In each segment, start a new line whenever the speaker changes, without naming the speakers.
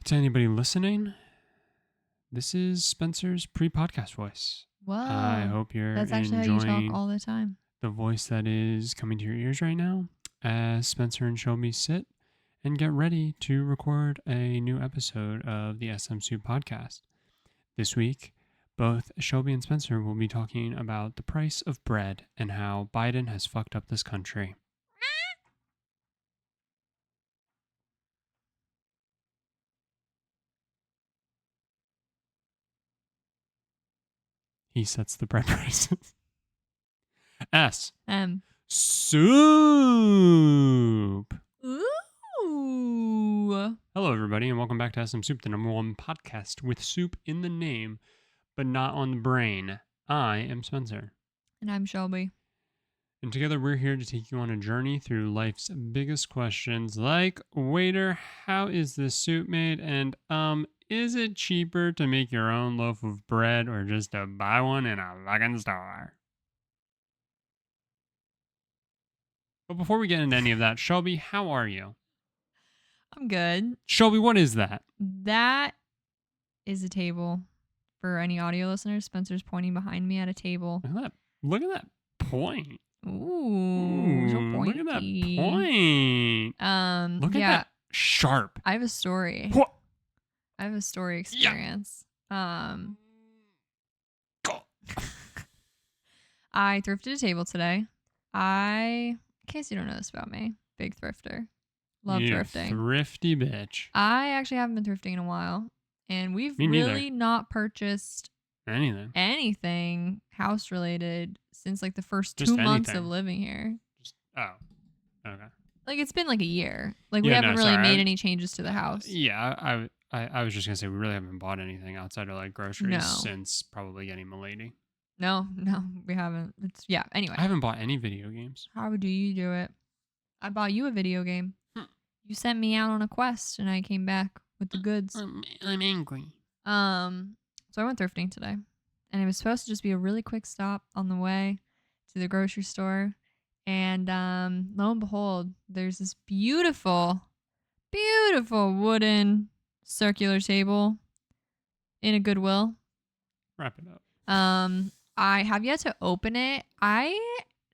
To anybody listening, this is Spencer's pre-podcast voice.
Whoa.
I hope you're
That's actually how you talk
enjoying
all the time.
the voice that is coming to your ears right now as Spencer and Shelby sit and get ready to record a new episode of the SMSoup podcast. This week, both Shelby and Spencer will be talking about the price of bread and how Biden has fucked up this country. He sets the bread prices. SMSoup.
Ooh.
Hello, everybody, and welcome back to SMSoup, the number one podcast with soup in the name, but not on the brain. I am Spencer.
And I'm Shelby.
And together we're here to take you on a journey through life's biggest questions like, waiter, how is this soup made? And, is it cheaper to make your own loaf of bread or just to buy one in a fucking store? But before we get into any of that, Shelby, how are you?
I'm good.
Shelby, what is that?
That is a table. For any audio listeners, Spencer's pointing behind me at a table.
Look at that point.
Ooh, so
look at that
pointy.
point. Look at that sharp.
I have a story.
What?
I have a story experience.
Yeah.
I thrifted a table today. In case you don't know this about me, big thrifter. Love thrifting.
Thrifty bitch.
I actually haven't been thrifting in a while. And we've really not purchased anything house related since like the first
Just
2 months
anything.
of living here.
Okay.
Like it's been like a year. Like we haven't really made any changes to the house.
Yeah, I was just gonna say we really haven't bought anything outside of like groceries since probably getting Milady.
No, we haven't. Anyway.
I haven't bought any video games.
How do you do it? I bought you a video game. You sent me out on a quest and I came back with the goods.
I'm angry.
So I went thrifting today. And it was supposed to just be a really quick stop on the way to the grocery store. And lo and behold, there's this beautiful, beautiful wooden circular table in a Goodwill.
Wrap it up.
I have yet to open it. I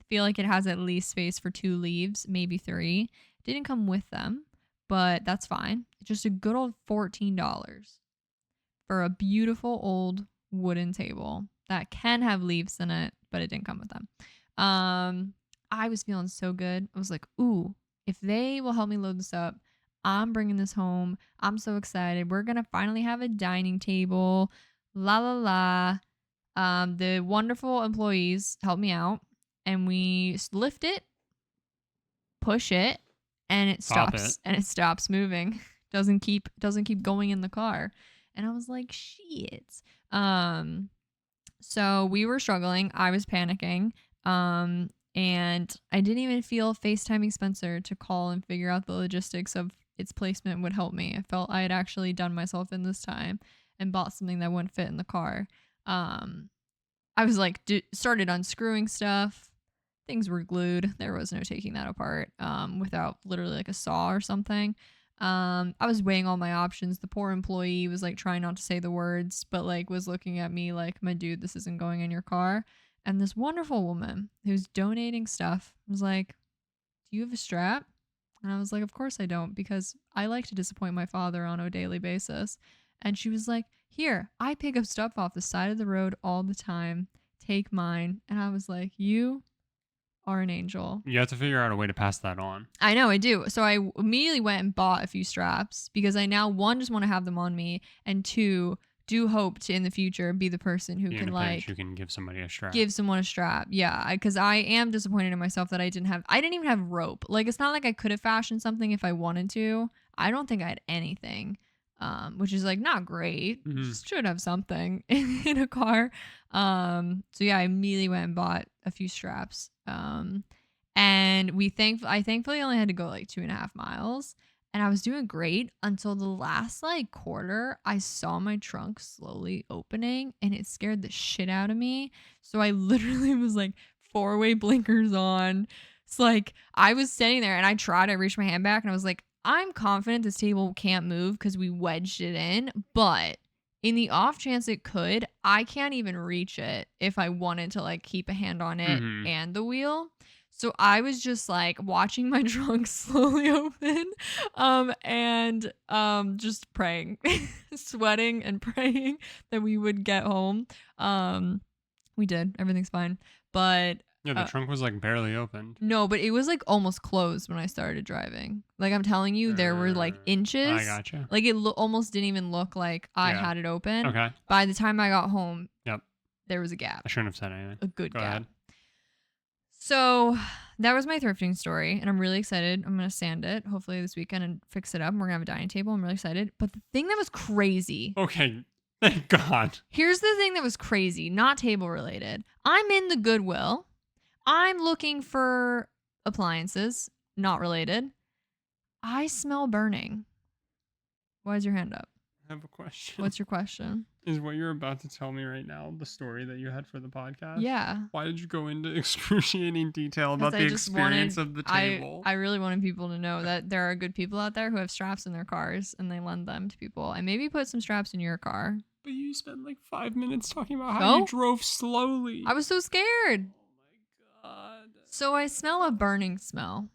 feel like it has at least space for 2 leaves, maybe 3. Didn't come with them, but that's fine. Just a good old $14 for a beautiful old wooden table that can have leaves in it, but it didn't come with them. I was feeling so good. I was like, ooh, if they will help me load this up, I'm bringing this home. I'm so excited. We're going to finally have a dining table. La la la. The wonderful employees helped me out and we lift it, push it, and it stops moving. Doesn't keep going in the car. And I was like, shit. So we were struggling. I was panicking. And I didn't even feel FaceTiming Spencer to call and figure out the logistics of its placement would help me. I felt I had actually done myself in this time and bought something that wouldn't fit in the car. I was like, started unscrewing stuff. Things were glued. There was no taking that apart without literally like a saw or something. I was weighing all my options. The poor employee was like trying not to say the words, but like was looking at me like, my dude, this isn't going in your car. And this wonderful woman who's donating stuff was like, do you have a strap? And I was like, of course I don't, because I like to disappoint my father on a daily basis. And she was like, here, I pick up stuff off the side of the road all the time. Take mine. And I was like, you are an angel.
You have to figure out a way to pass that on.
I know, I do. So I immediately went and bought a few straps because I now, 1, just want to have them on me, and 2, do hope to in the future be the person who can like
you can give somebody a strap.
Give someone a strap. Yeah, because I am disappointed in myself that I didn't even have rope. Like it's not like I could have fashioned something if I wanted to. I don't think I had anything. Which is like not great.
Mm-hmm.
Just should have something in a car. So yeah, I immediately went and bought a few straps. And I thankfully only had to go like 2.5 miles, and I was doing great until the last like quarter. I saw my trunk slowly opening, and it scared the shit out of me. So I literally was like 4-way blinkers on. It's like I was sitting there and I tried to reach my hand back and I was like, I'm confident this table can't move because we wedged it in, but in the off chance it could, I can't even reach it if I wanted to like keep a hand on it
Mm-hmm.
and the wheel. So I was just like watching my trunk slowly open and just praying, sweating and praying that we would get home. We did. Everything's fine. But
Yeah, the trunk was like barely opened.
no, but it was like almost closed when I started driving. Like I'm telling you, there were like inches.
I gotcha.
Like it almost didn't even look like I
Yeah.
had it open.
Okay.
By the time I got home,
Yep.
there was a gap.
I shouldn't have said anything.
A good
Go
gap.
ahead.
So that was my thrifting story, and I'm really excited. I'm gonna sand it hopefully this weekend and fix it up. And we're gonna have a dining table. I'm really excited. But the thing that was crazy.
Okay. Thank God.
Here's the thing that was crazy, not table related. I'm in the Goodwill. I'm looking for appliances, not related. I smell burning. Why is your hand up?
I have a question.
What's your question?
Is what you're about to tell me right now the story that you had for the podcast?
Yeah.
Why did you go into excruciating detail about
'Cause
the
I just
experience of the table?
I really wanted people to know that there are good people out there who have straps in their cars and they lend them to people. And maybe put some straps in your car.
But you spent like 5 minutes talking about how you
No?
drove slowly.
I was so scared.
Oh my God.
So I smell a burning smell.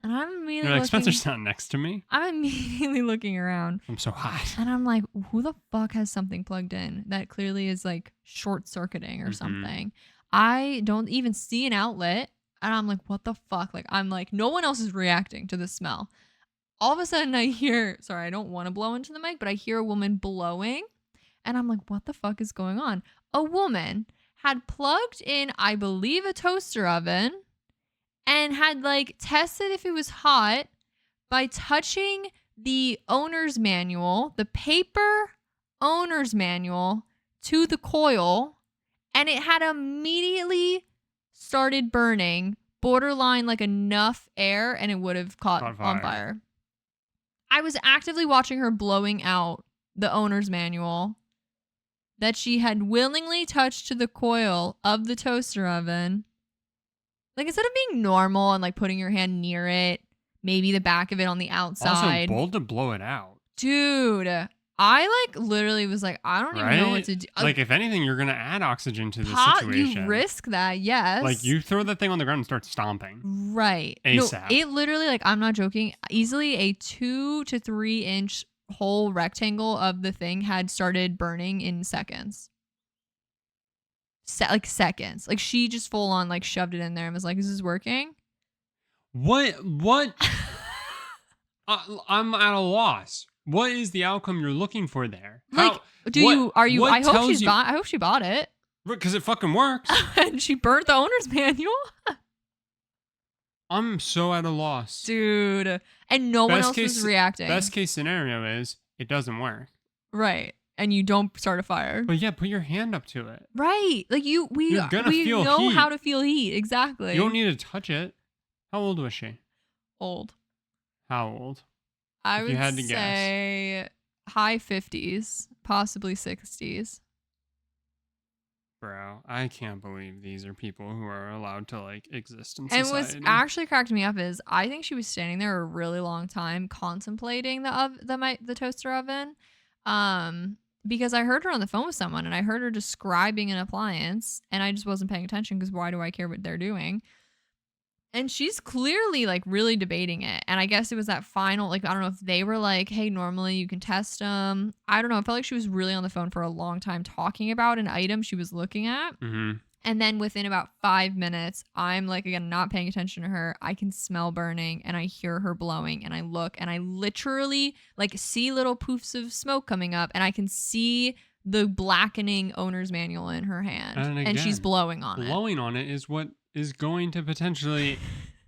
And I'm immediately
You're like,
looking,
Spencer's not next to me.
I'm immediately looking around.
I'm so hot.
And I'm like, who the fuck has something plugged in that clearly is like short circuiting or
Mhm.
something? I don't even see an outlet. And I'm like, what the fuck? Like, I'm like, no one else is reacting to the smell. All of a sudden, I hear, sorry, I don't want to blow into the mic, but I hear a woman blowing. And I'm like, what the fuck is going on? A woman had plugged in, I believe, a toaster oven and had like tested if it was hot by touching the owner's manual, the paper owner's manual, to the coil, and it had immediately started burning, borderline like enough air, and it would have caught on fire. I was actively watching her blowing out the owner's manual that she had willingly touched to the coil of the toaster oven. Like, instead of being normal and like putting your hand near it, maybe the back of it on the outside.
Also, bold to blow it out.
Dude, I like literally was like, I don't even know what to do.
Like, if anything, you're going to add oxygen to this situation.
You risk that, yes.
Like, you throw that thing on the ground and start stomping.
Right.
ASAP.
No, it literally, like, I'm not joking, easily a 2 to 3 inch whole rectangle of the thing had started burning in seconds. Like seconds. Like, she just full on like shoved it in there and was like, is this working?
What? I'm at a loss. What is the outcome you're looking for there?
Like, I hope she bought it.
Because it fucking works.
And she burnt the owner's manual.
I'm so at a loss.
Dude. And no one else was reacting.
Best case scenario is it doesn't work.
Right. And you don't start a fire.
But yeah, put your hand up to it.
Right. Like we know how to feel heat. Exactly.
You don't need to touch it. How old was she?
Old.
How old?
I would say high 50s, possibly 60s.
Bro, I can't believe these are people who are allowed to like exist in society.
And what's actually cracked me up is I think she was standing there a really long time contemplating the toaster oven. Because I heard her on the phone with someone and I heard her describing an appliance and I just wasn't paying attention because why do I care what they're doing? And she's clearly like really debating it. And I guess it was that final, like, I don't know if they were like, hey, normally you can test them. I don't know. I felt like she was really on the phone for a long time talking about an item she was looking at.
Mm-hmm.
And then within about 5 minutes, I'm like, again, not paying attention to her. I can smell burning and I hear her blowing and I look and I literally like see little poofs of smoke coming up and I can see the blackening owner's manual in her hand.
And again,
she's blowing on it.
Blowing on it is what is going to potentially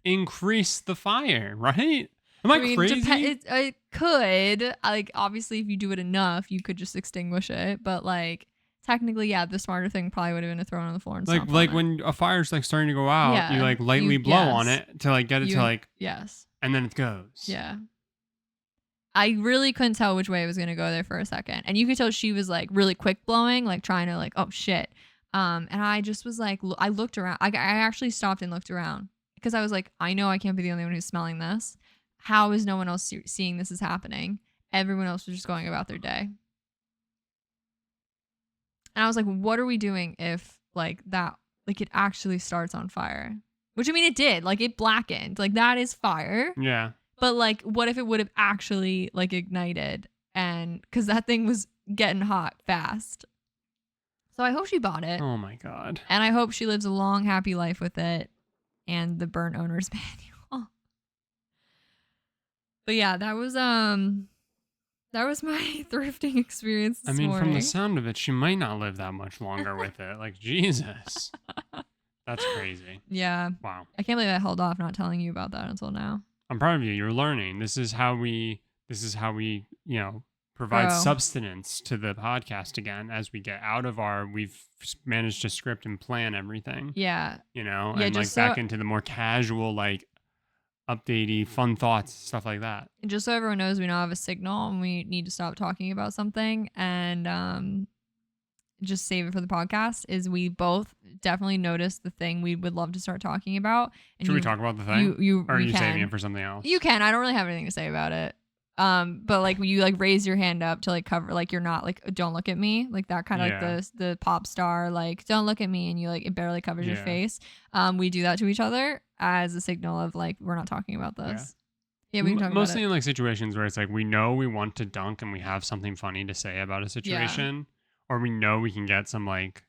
increase the fire, right? Am I crazy?
It could. Like, obviously, if you do it enough, you could just extinguish it. But like, technically, yeah, the smarter thing probably would have been to throw it on the floor and stomp on it.
When a fire's like starting to go out, you like lightly blow on it to like get it to like and then it goes.
Yeah. I really couldn't tell which way it was gonna go there for a second, and you could tell she was like really quick blowing, like trying to like, oh shit. And I just was like, I looked around. I actually stopped and looked around because I was like, I know I can't be the only one who's smelling this. how is no one else seeing this is happening? Everyone else was just going about their day. And I was like, what are we doing if like that, like it actually starts on fire? Which I mean, it did. Like it blackened. Like that is fire.
Yeah.
But like, what if it would have actually like ignited? And because that thing was getting hot fast. So I hope she bought it.
Oh my God.
And I hope she lives a long, happy life with it and the burnt owner's manual. But yeah, that was my thrifting experience this morning.
From the sound of it, she might not live that much longer with it. Like, Jesus. That's crazy.
Yeah.
Wow.
I can't believe I held off not telling you about that until now.
I'm proud of you. You're learning. This is how we, provide substance to the podcast again as we get out of we've managed to script and plan everything.
Yeah.
And like back into the more casual, like updatey, fun thoughts, stuff like that.
Just so everyone knows, we now have a signal and we need to stop talking about something and just save it for the podcast. Is we both definitely noticed the thing we would love to start talking about. And
Should we talk about the thing? Or are you saving it for something else?
You can. I don't really have anything to say about it. But like you like raise your hand up to like cover, like you're not like, don't look at me, like that kind of like the pop star, like don't look at me, and you like it barely covers your face. We do that to each other as a signal of like we're not talking about this. Yeah, we can talk about it.
Mostly in like situations where it's like we know we want to dunk and we have something funny to say about a situation, or we know we can get some like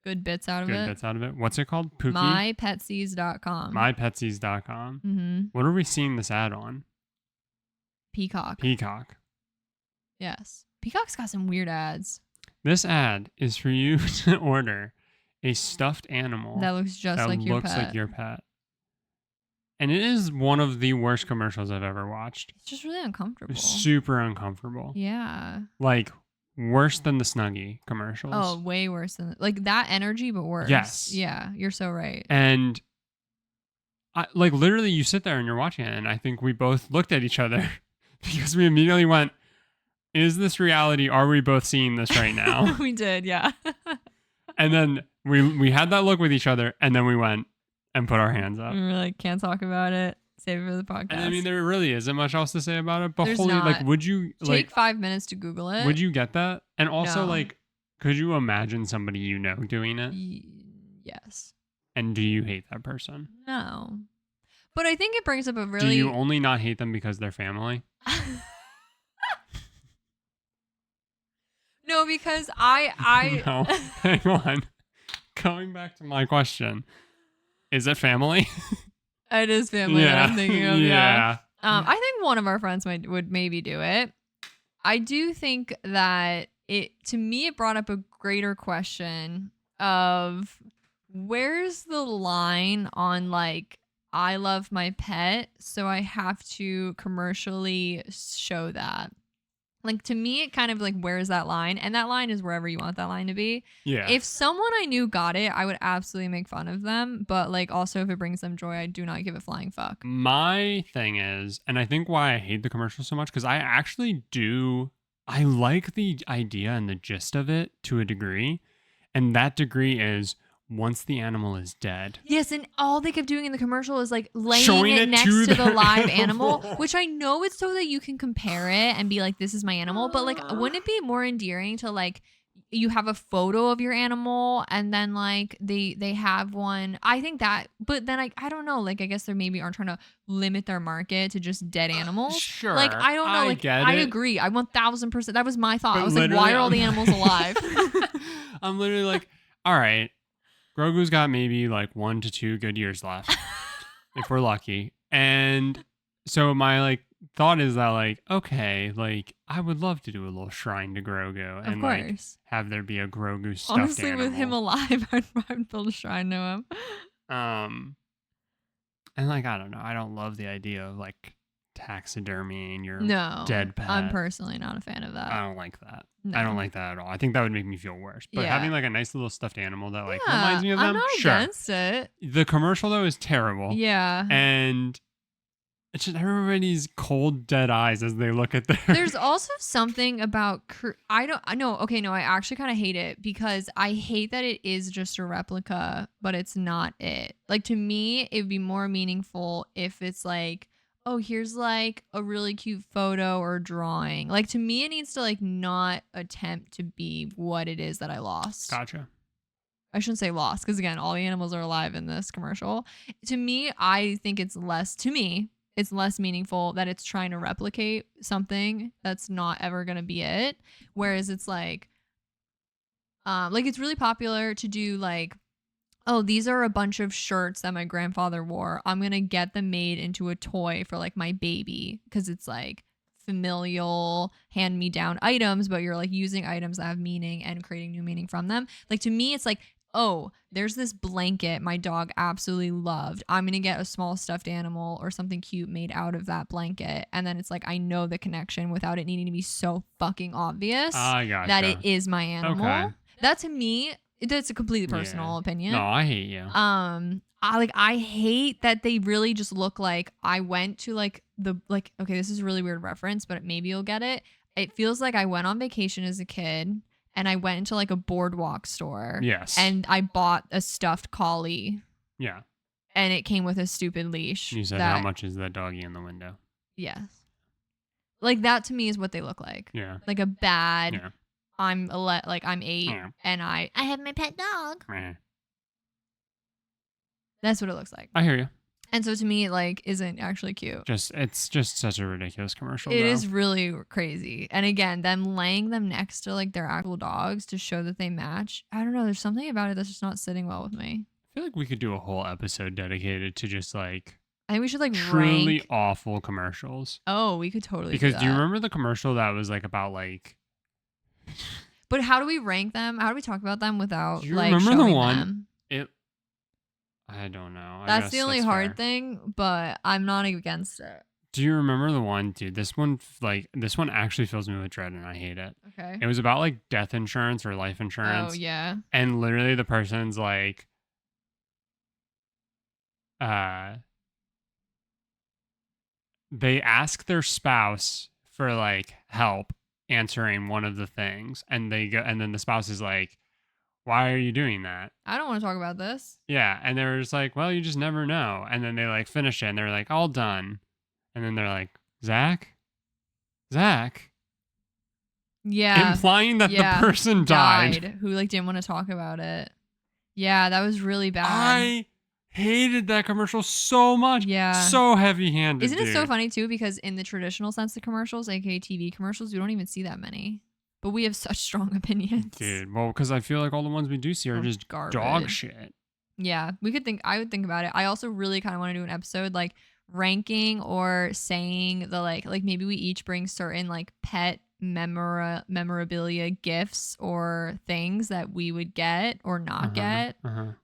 good bits out of it.
What's it called? Pookie?
MyPetsies.com.
MyPetsies.com.
Mm-hmm.
What are we seeing this ad on?
Peacock. Yes. Peacock's got some weird ads.
This ad is for you to order a stuffed animal
that looks just like your pet.
And it is one of the worst commercials I've ever watched.
It's just really uncomfortable.
It's super uncomfortable.
Yeah.
Like worse than the Snuggie commercials.
Oh, way worse than like that energy, but worse.
Yes.
Yeah, you're so right.
And like literally you sit there and you're watching it, and I think we both looked at each other because we immediately went, is this reality? Are we both seeing this right now?
We did, yeah.
And then we had that look with each other, and then we went and put our hands up.
We were like, can't talk about it. Save it for the podcast.
And I mean, there really isn't much else to say about it. But
There's
holy,
not.
like, would you
take 5 minutes to Google it?
Would you get that? And also,
No.
like, could you imagine somebody you know doing it?
Yes.
And do you hate that person?
No. But I think it brings up a really...
Do you only not hate them because they're family?
No, because I
No, hang on. Going back to my question, is it family?
It is family that I'm thinking of.
Yeah.
I think one of our friends would maybe do it. I do think that to me it brought up a greater question of where's the line on like I love my pet, so I have to commercially show that. Like, to me, it kind of like, where's that line? And that line is wherever you want that line to be.
Yeah.
If someone I knew got it, I would absolutely make fun of them. But like, also, if it brings them joy, I do not give a flying fuck.
My thing is, and I think why I hate the commercial so much, because I actually I like the idea and the gist of it to a degree. And that degree is once the animal is dead.
Yes, and all they kept doing in the commercial is like laying
Showing
it
it
next
to
to the
their
live
animal.
animal, which I know it's so that you can compare it and be like, this is my animal. But like, wouldn't it be more endearing to like, you have a photo of your animal and then like they have one? I think that, but then I don't know, like I guess they maybe aren't trying to limit their market to just dead animals.
Sure.
Like I don't know, like I agree. I 1000%. That was my thought.
But
I was like, why are all the animals alive?
I'm literally like, all right, Grogu's got maybe like 1 to 2 good years left if we're lucky. And so my like thought is that like, okay, like I would love to do a little shrine to Grogu and like have there be a Grogu stuffed
Honestly,
animal.
with him alive, I'd build a shrine to him.
And like, I don't know. I don't love the idea of like taxidermying your dead pet.
I'm personally not a fan of that.
I don't like that.
No.
I don't like that at all. I think that would make me feel worse. But having like a nice little stuffed animal that like reminds me of them,
I'm not against it.
The commercial though is terrible.
Yeah.
And it's just everybody's cold dead eyes as they look at their...
There's also something about... I actually kind of hate it because I hate that it is just a replica, but it's not it. Like to me, it would be more meaningful if it's like, oh, here's like a really cute photo or drawing. Like to me, it needs to like not attempt to be what it is that I lost.
Gotcha.
I shouldn't say lost because again, all the animals are alive in this commercial. To me, I think it's less meaningful that it's trying to replicate something that's not ever going to be it. Whereas it's like it's really popular to do like, oh, these are a bunch of shirts that my grandfather wore. I'm going to get them made into a toy for like my baby because it's like familial hand me down items, but you're like using items that have meaning and creating new meaning from them. Like to me, it's like, oh, there's this blanket my dog absolutely loved. I'm going to get a small stuffed animal or something cute made out of that blanket. And then it's like, I know the connection without it needing to be so fucking obvious
Gotcha.
that it is my animal.
Okay.
That to me, that's a completely personal opinion.
No, I hate you.
I hate that they really just look like I went to like okay, this is a really weird reference, but maybe you'll get it. It feels like I went on vacation as a kid and I went into like a boardwalk store.
Yes.
And I bought a stuffed collie.
Yeah.
And it came with a stupid leash.
You said, how much is that doggy in the window?
Yes. Like that to me is what they look like.
Yeah.
Like a bad...
Yeah.
I'm 8 and I have my pet dog. That's what it looks like.
I hear you.
And so to me, it like isn't actually cute.
It's just such a ridiculous commercial.
It is really crazy. And again, them laying them next to like their actual dogs to show that they match. I don't know. There's something about it that's just not sitting well with me.
I feel like we could do a whole episode dedicated to just like
I think we should like
truly
rank.
awful commercials.
Oh, we could totally.
Because
do
you remember the commercial that was like about like?
But how do we rank them? How do we talk about them without like
remember
showing
the one?
them?
I don't know.
That's the only hard thing, but I'm not against it.
Do you remember the one, dude? This one actually fills me with dread, and I hate it.
Okay.
It was about like death insurance or life insurance.
Oh yeah.
And literally, the person's like, they ask their spouse for like help answering one of the things, and they go, and then the spouse is like, why are you doing that?
I don't want to talk about this.
Yeah. And they're just like, well, you just never know. And then they like finish it and they're like, all done. And then they're like, Zach?
Yeah.
Implying that the person died.
Who like didn't want to talk about it. Yeah, that was really bad.
I hated that commercial so much.
Yeah.
So heavy handed.
Isn't it so funny too? Because in the traditional sense of commercials, aka TV commercials, we don't even see that many. But we have such strong opinions.
Dude, well, because I feel like all the ones we do see are just
garbage.
Dog shit.
Yeah, I would think about it. I also really kind of want to do an episode like ranking or saying the like maybe we each bring certain like pet memorabilia gifts or things that we would get or not get.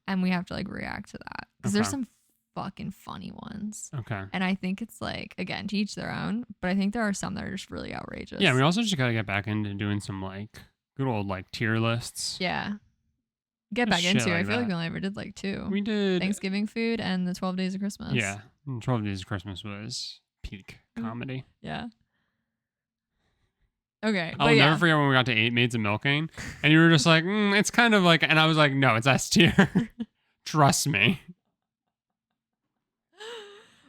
And we have to like react to that. Because there's some fucking funny ones.
Okay.
And I think it's like, again, to each their own, but I think there are some that are just really outrageous.
Yeah, we also just gotta get back into doing some like good old like tier lists.
Yeah. Get back into it. I feel like we only ever did like 2.
We did
Thanksgiving food and the 12 Days of Christmas.
Yeah. 12 Days of Christmas was peak comedy.
Yeah. Okay.
I'll never forget when we got to 8 Maids of Milking and you were just like, it's kind of like, and I was like, no, it's S tier. Trust me.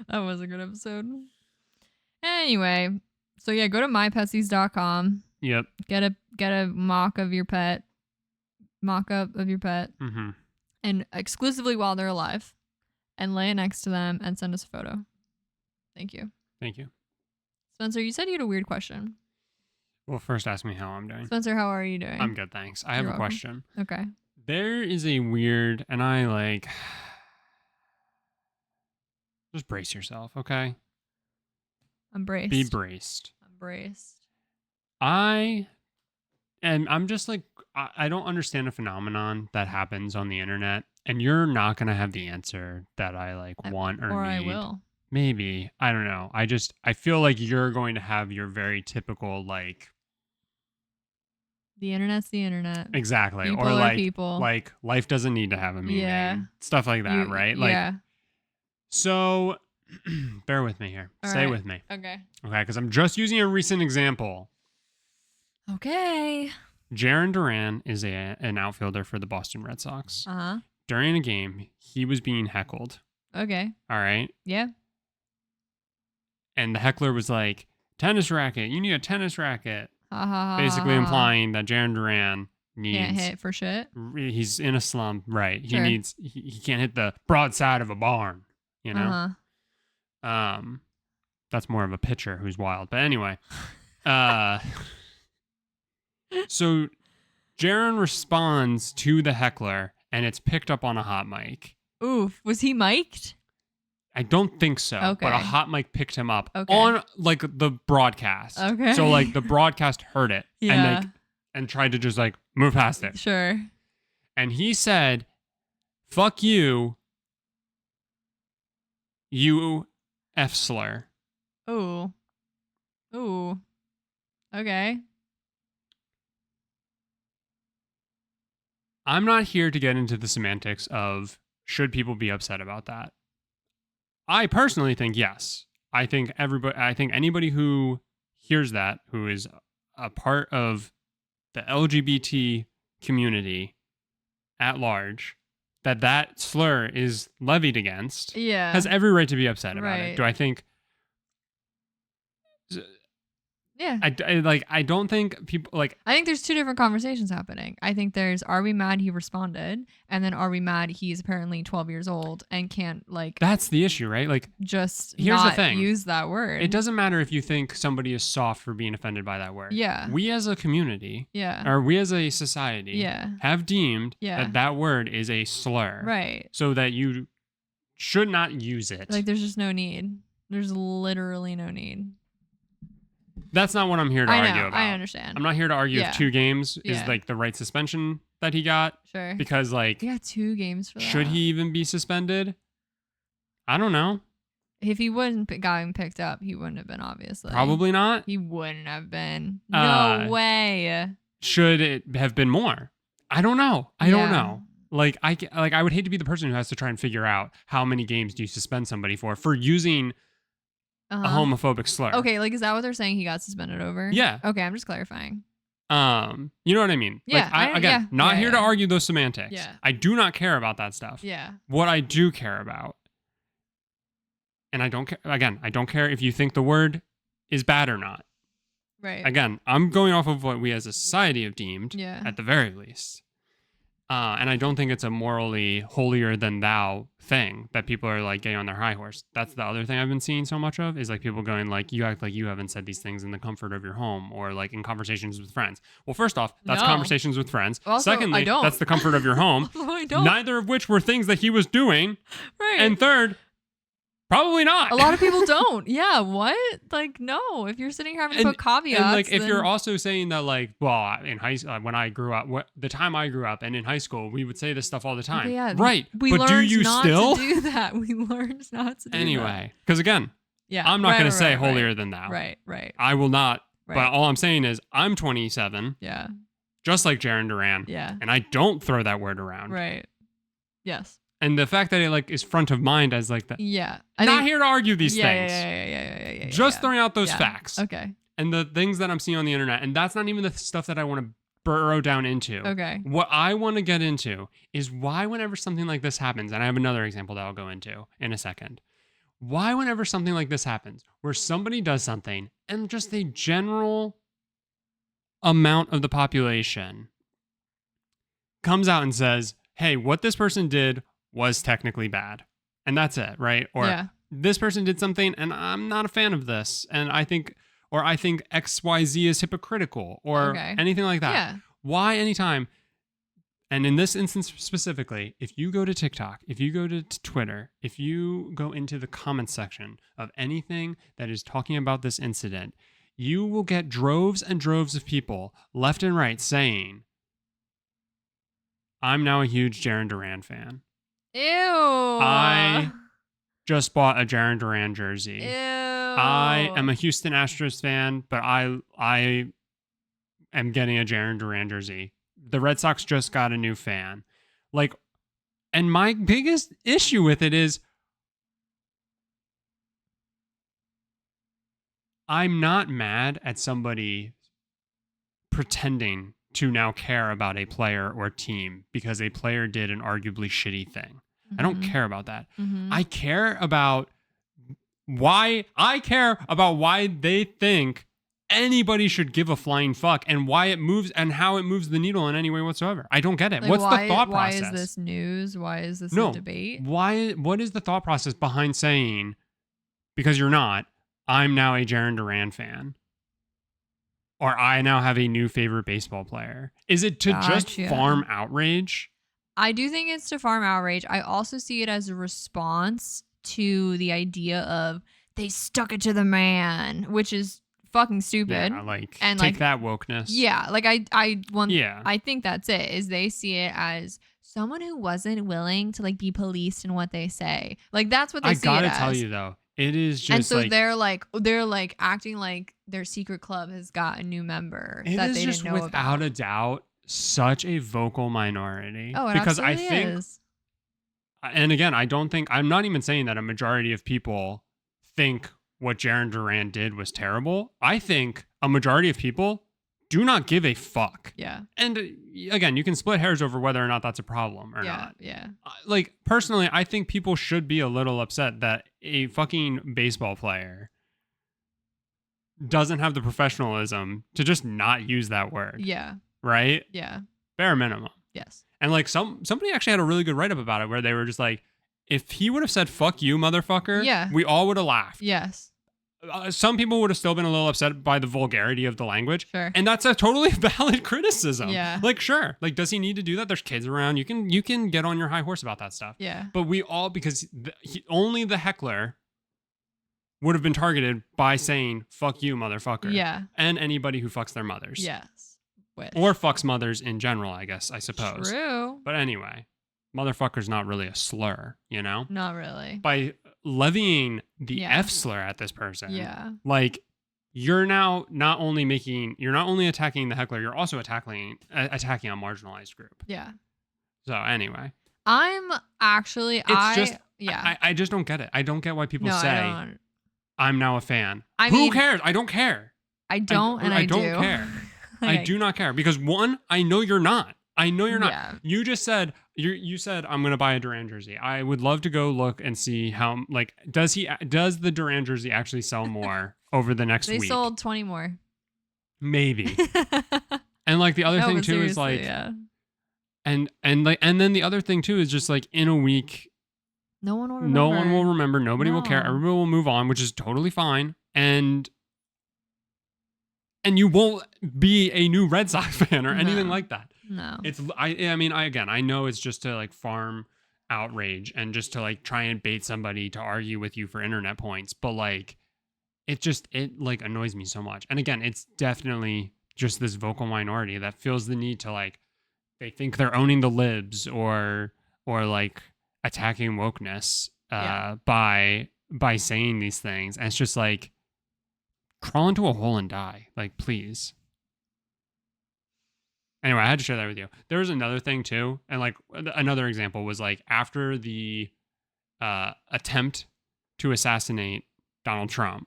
That was a good episode. Anyway, so yeah, go to mypetsies.com.
Yep.
Get a mock-up of your pet.
Mm-hmm.
And exclusively while they're alive. And lay it next to them and send us a photo. Thank you.
Thank you.
Spencer, you said you had a weird question.
Well, first ask me how I'm doing.
Spencer, how are you doing?
I'm good, thanks. I have a question.
Okay.
There is a weird, and I like... Just brace yourself, okay?
I'm braced.
Be braced.
I'm braced.
I'm just like, I don't understand a phenomenon that happens on the internet, and you're not going to have the answer that I like want or need.
Or I will.
Maybe. I don't know. I feel like you're going to have your very typical like...
The internet's the internet.
Exactly.
People
or like,
people.
Like life doesn't need to have a meaning.
Yeah.
Stuff like that, right? Like,
yeah.
So, bear with me here.
All
Stay
right.
with me.
Okay.
Okay, because I'm just using a recent example.
Okay.
Jarren Duran is an outfielder for the Boston Red Sox.
Uh-huh.
During a game, he was being heckled.
Okay.
All right?
Yeah.
And the heckler was like, tennis racket. You need a tennis racket.
Ha ha ha.
Basically
ha.
implying that Jaren Duran
Can't
needs...
hit for shit.
He's in a slump, right?
Sure.
He can't hit the broadside of a barn, you know? That's more of a pitcher who's wild. But anyway, so Jaren responds to the heckler, and it's picked up on a hot mic.
Oof. Was he mic'd?
I don't think so,
Okay.
but a hot mic picked him up
Okay.
on like the broadcast.
Okay.
So like the broadcast heard it
Yeah.
and tried to just like move past it.
Sure.
And he said, "Fuck you, you F slur."
Ooh. Ooh. Okay.
I'm not here to get into the semantics of should people be upset about that. I personally think yes. I think anybody who hears that, who is a part of the LGBT community at large, that slur is levied against,
Yeah.
has every right to be upset about
Right.
it. Do I think?
Yeah.
I don't think people like.
I think there's two different conversations happening. I think there's, are we mad he responded? And then are we mad he's apparently 12 years old and can't like
That's the issue, right? Like,
just
here's the
not
thing.
use that word.
It doesn't matter if you think somebody is soft for being offended by that word.
Yeah.
We as a community,
Yeah.
or we as a society,
Yeah.
have deemed
Yeah.
that word is a slur.
Right.
So that you should not use it.
Like there's just no need. There's literally no need.
That's not what I'm here to
I
argue
know.
about.
I understand.
I'm not here to argue
Yeah.
if 2 games is
Yeah.
like the right suspension that he got,
Sure.
because like,
He got 2 games for that.
should he even be suspended? I don't know.
If he wouldn't gotten picked up, he wouldn't have been, obviously.
Probably not.
He wouldn't have been. No way.
Should it have been more? I don't know. I don't know. Like I would hate to be the person who has to try and figure out how many games do you suspend somebody for using a homophobic slur.
Okay, like is that what they're saying he got suspended over?
Yeah.
Okay, I'm just clarifying.
You know what I mean?
Yeah,
Like, not here to argue those semantics.
Yeah.
I do not care about that stuff.
Yeah.
What I do care about, and I don't care, again, I don't care if you think the word is bad or not.
Right.
Again, I'm going off of what we as a society have deemed,
Yeah.
at the very least. And I don't think it's a morally holier than thou thing that people are like getting on their high horse. That's the other thing I've been seeing so much of, is like people going like, you act like you haven't said these things in the comfort of your home or like in conversations with friends. Well, first off, that's
No.
conversations with friends.
Also,
Secondly,
I don't.
that's the comfort of your home.
I don't.
Neither of which were things that he was doing.
Right.
And third, probably not.
a lot of people don't. Yeah. What? Like, no. If you're sitting here having to put caveats.
And like, if
then-
you're also saying that, like, well, in high when I grew up, the time I grew up, and in high school, we would say this stuff all the time.
Okay, yeah,
right.
We
but
learned
do you
not
still?
to do that. We learned not to do that.
Anyway, because again,
Yeah.
I'm not
right,
going
right,
to say
right,
holier
right.
than thou.
Right. Right.
I will not.
Right.
But all I'm saying is, I'm 27,
Yeah.
just like Jaren Duran,
Yeah.
and I don't throw that word around.
Right. Yes.
And the fact that it like is front of mind as like that.
Yeah.
Not here to argue these things.
Yeah.
Just throwing out those
Yeah.
facts.
Okay.
And the things that I'm seeing on the internet, and that's not even the stuff that I want to burrow down into.
Okay.
What I want to get into is why whenever something like this happens, and I have another example that I'll go into in a second, why whenever something like this happens, where somebody does something and just a general amount of the population comes out and says, hey, what this person did was technically bad. And that's it, right? Or
Yeah.
this person did something and I'm not a fan of this. And I think XYZ is hypocritical or
Okay.
anything like that.
Yeah.
Why anytime? And in this instance specifically, if you go to TikTok, if you go to Twitter, if you go into the comments section of anything that is talking about this incident, you will get droves and droves of people left and right saying, I'm now a huge Jaren Duran fan.
Ew.
I just bought a Jaren Duran jersey.
Ew.
I am a Houston Astros fan, but I am getting a Jaren Duran jersey. The Red Sox just got a new fan. Like, and my biggest issue with it is I'm not mad at somebody pretending to now care about a player or team because a player did an arguably shitty thing. I don't care about that.
Mhm.
I care about why I care about why they think anybody should give a flying fuck and why it moves and how it moves the needle in any way whatsoever. I don't get it.
Like,
What's the thought process?
Why is this news? Why is this
No.
a debate?
What is the thought process behind saying, because you're not, I'm now a Jaren Duran fan? Or I now have a new favorite baseball player? Is it to just farm outrage?
I do think it's to farm outrage. I also see it as a response to the idea of they stuck it to the man, which is fucking stupid.
Yeah, like,
and
take
like,
that wokeness.
Yeah, like I think that's it. Is they see it as someone who wasn't willing to like be policed in what they say. Like that's what they see it as. I gotta
tell you though, it is just.
And so they're like acting like their secret club has got a new member that they didn't know about.
Without a doubt, such a vocal minority.
Oh, it
because
absolutely
I think
is.
And again, I'm not even saying that a majority of people think what Jaren Duran did was terrible. I think a majority of people do not give a fuck.
Yeah.
And again, you can split hairs over whether or not that's a problem or not.
Yeah.
Like, personally, I think people should be a little upset that a fucking baseball player doesn't have the professionalism to just not use that word.
Yeah.
Right?
Yeah.
Bare minimum.
Yes.
And like somebody actually had a really good write-up about it where they were just like, if he would have said, fuck you, motherfucker, we all would have laughed.
Yes.
Some people would have still been a little upset by the vulgarity of the language.
Sure.
And that's a totally valid criticism.
Yeah.
Like, sure. Like, does he need to do that? There's kids around. You can get on your high horse about that stuff.
Yeah.
But we all, because only the heckler would have been targeted by saying, fuck you, motherfucker.
Yeah.
And anybody who fucks their mothers.
Yes.
Or fucks mothers in general, I suppose.
True.
But anyway, motherfucker's not really a slur, you know?
Not really.
By levying the F slur at this person, like, you're now not only attacking the heckler, you're also attacking a marginalized group.
Yeah.
So anyway,
I
just don't get it. I don't get why people say I'm now a fan.
Who
cares? I don't care.
I don't
care. I do not care because one, I know you're not.
Yeah.
You just said you said I'm gonna buy a Duran jersey. I would love to go look and see how does the Duran jersey actually sell more over the next week?
They sold 20 more.
Maybe. And like the other thing too is like and then the other thing too is just like in a week
no one will
remember. Nobody will care. Everybody will move on, which is totally fine. And you won't be a new Red Sox fan or anything like that.
No.
I know it's just to like farm outrage and just to like try and bait somebody to argue with you for internet points. But like, it like annoys me so much. And again, it's definitely just this vocal minority that feels the need to like, they think they're owning the libs or like attacking wokeness by saying these things. And it's just like, crawl into a hole and die. Like, please. Anyway, I had to share that with you. There was another thing too. And like another example was like after the attempt to assassinate Donald Trump,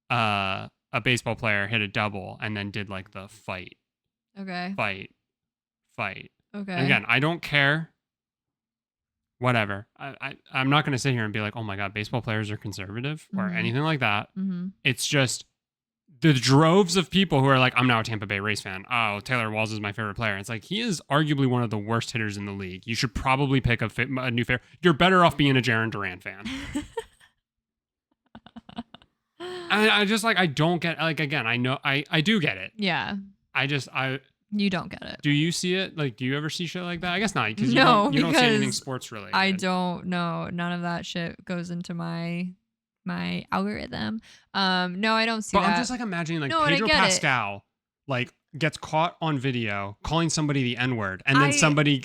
a baseball player hit a double and then did like the fight.
Okay.
Fight.
Okay.
And again, I don't care. Whatever. I'm not going to sit here and be like, oh my God, baseball players are conservative or anything like that.
Mm-hmm.
It's just the droves of people who are like, I'm now a Tampa Bay Rays fan. Oh, Taylor Walls is my favorite player. It's like, he is arguably one of the worst hitters in the league. You should probably pick a new favorite. You're better off being a Jaren Duran fan. I just like, I don't get, like, again, I know, I do get it.
Yeah. You don't get it.
Do you see it? Like, do you ever see shit like that? I guess not, because you don't see anything sports related.
I don't know. None of that shit goes into my algorithm. No, I don't see that.
But I'm just like imagining like Pedro Pascal like gets caught on video calling somebody the N-word and then somebody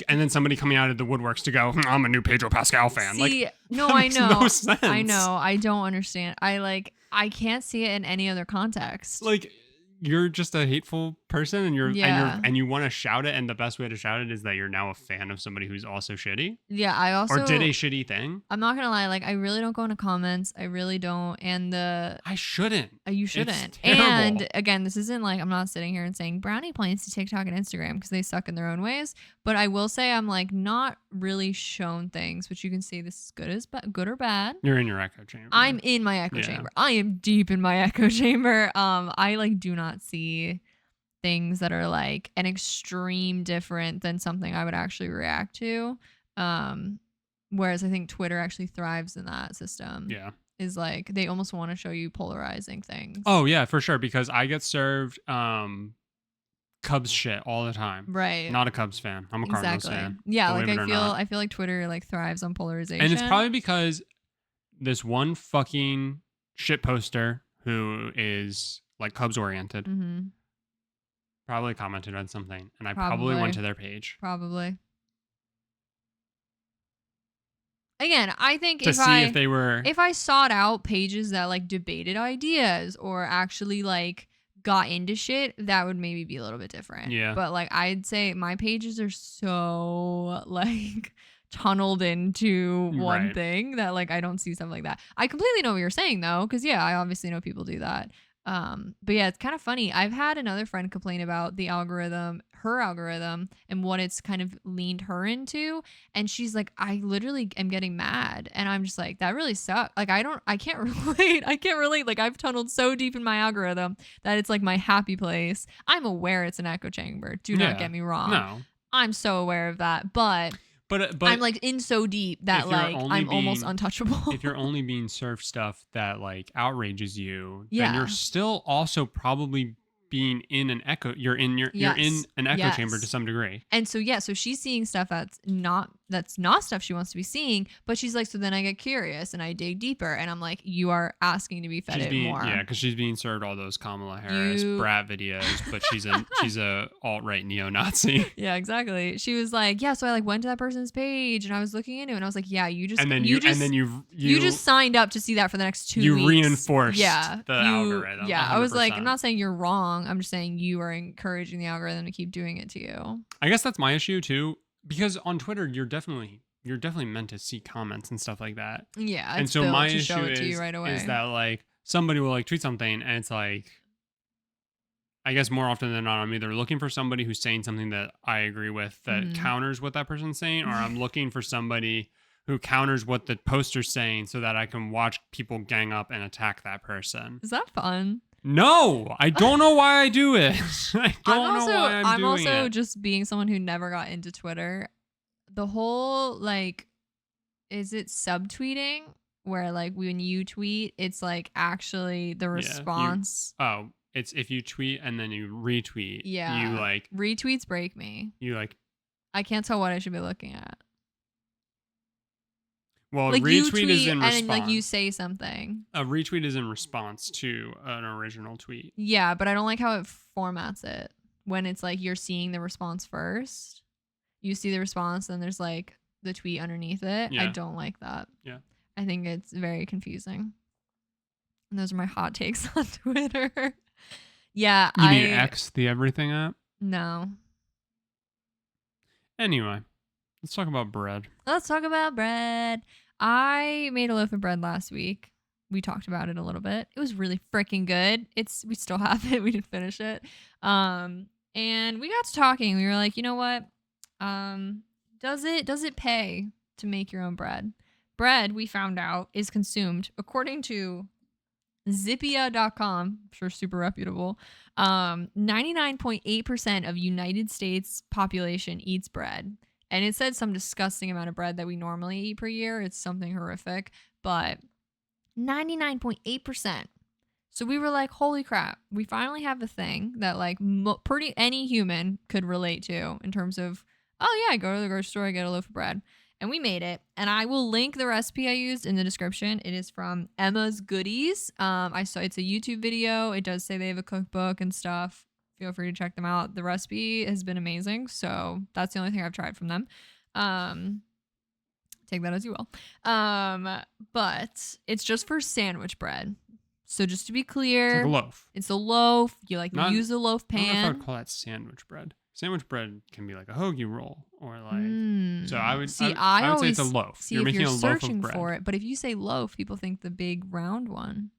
coming out of the woodworks to go, I'm a new Pedro Pascal fan.
See,
like,
no, I know.
No sense.
I know. I don't understand. I can't see it in any other context.
Like, you're just a hateful person, and
Yeah.
you want to shout it, and the best way to shout it is that you're now a fan of somebody who's also shitty
Yeah, I
or did a
also
shitty thing.
I'm not gonna lie, like I really don't go into comments. I really don't. And
I shouldn't.
you
It's
shouldn't.
terrible.
And again, this isn't like I'm not sitting here and saying Brownie points to TikTok and Instagram because they suck in their own ways. But I will say I'm like not really shown things, which you can see this is good or bad.
You're in your echo chamber.
I'm in my echo
Yeah.
chamber. I am deep in my echo chamber. I like do not see things that are like an extreme different than something I would actually react to. Whereas I think Twitter actually thrives in that system.
Yeah.
Is like they almost want to show you polarizing things.
Oh yeah, for sure. Because I get served Cubs shit all the time.
Right.
Not a Cubs fan. I'm a Cardinals fan.
Yeah,
Believe
like
it or not.
I feel like Twitter like thrives on polarization.
And it's probably because this one fucking shit poster who is like Cubs oriented
Mm-hmm.
probably commented on something, and I probably went to their page.
Probably. Again, I think
to see if they were
if I sought out pages that like debated ideas or actually like got into shit, that would maybe be a little bit different.
Yeah.
But like I'd say my pages are so like tunneled into one
Right.
thing that like I don't see stuff like that. I completely know what you're saying though, because yeah, I obviously know people do that. But yeah, it's kind of funny. I've had another friend complain about the algorithm, her algorithm, and what it's kind of leaned her into. And she's like, I literally am getting mad. And I'm just like, that really sucks. Like, I can't relate. I can't relate. Like, I've tunneled so deep in my algorithm that it's like my happy place. I'm aware it's an echo chamber. Do not get me wrong.
No.
I'm so aware of that. But I'm like in so deep that like I'm almost untouchable.
If you're only being served stuff that like outrages you,
Yeah.
then you're still also probably being in an echo. You're in an echo chamber to some degree.
And so yeah, so she's seeing stuff that's not stuff she wants to be seeing, but she's like, so then I get curious and I dig deeper, and I'm like, you are asking to be fed more.
Yeah, because she's being served all those Kamala Harris brat videos, but she's a alt-right neo-Nazi.
Yeah, exactly. She was like, yeah, so I like went to that person's page and I was looking into it and I was like, yeah, you just signed up to see that for the next 2 weeks.
You reinforced the algorithm.
Yeah,
100%.
I was like, I'm not saying you're wrong. I'm just saying you are encouraging the algorithm to keep doing it to you.
I guess that's my issue too, because on Twitter you're definitely meant to see comments and stuff like that.
Yeah,
and so my issue
is
that like somebody will like tweet something and it's like, I guess more often than not, I'm either looking for somebody who's saying something that I agree with that counters what that person's saying, or I'm looking for somebody who counters what the poster's saying so that I can watch people gang up and attack that person.
Is that fun?
No, I don't know why I do it. I don't know why I'm doing it. I'm also
just being someone who never got into Twitter. The whole like, is it subtweeting where like when you tweet, it's like actually the response.
It's if you tweet and then you retweet.
Yeah.
You like
retweets break me.
You like.
I can't tell what I should be looking at.
Well,
like
retweet is in response.
And then like you say something.
A retweet is in response to an original tweet.
Yeah, but I don't like how it formats it when it's like you're seeing the response first. You see the response, then there's like the tweet underneath it. Yeah. I don't like that.
Yeah.
I think it's very confusing. And those are my hot takes on Twitter. Yeah.
You mean X, the everything app?
No.
Anyway, let's talk about bread.
Let's talk about bread. I made a loaf of bread last week. We talked about it a little bit. It was really freaking good. We still have it. We didn't finish it. And we got to talking. We were like, you know what? Does it pay to make your own bread? Bread, we found out, is consumed according to Zippia.com, I'm sure super reputable. 99.8% of United States population eats bread. And it said some disgusting amount of bread that we normally eat per year. It's something horrific, but 99.8%. So we were like, holy crap, we finally have a thing that like pretty any human could relate to in terms of, oh yeah, I go to the grocery store, I get a loaf of bread. And we made it. And I will link the recipe I used in the description. It is from Emma's Goodies. I saw it's a YouTube video. It does say they have a cookbook and stuff. Feel free to check them out. The recipe has been amazing. So that's the only thing I've tried from them. Take that as you will. But it's just for sandwich bread. So just to be
It's
clear,
like a loaf.
it's a loaf. You
Not-
use a loaf
I don't know if I
pan.
would call that sandwich bread. Sandwich bread can be like a hoagie roll or like. So I would
See,
I would say it's a
always
loaf.
see
You're
if
making
you're
a loaf of
searching
bread.
for it, but if you say loaf, people think the big round one.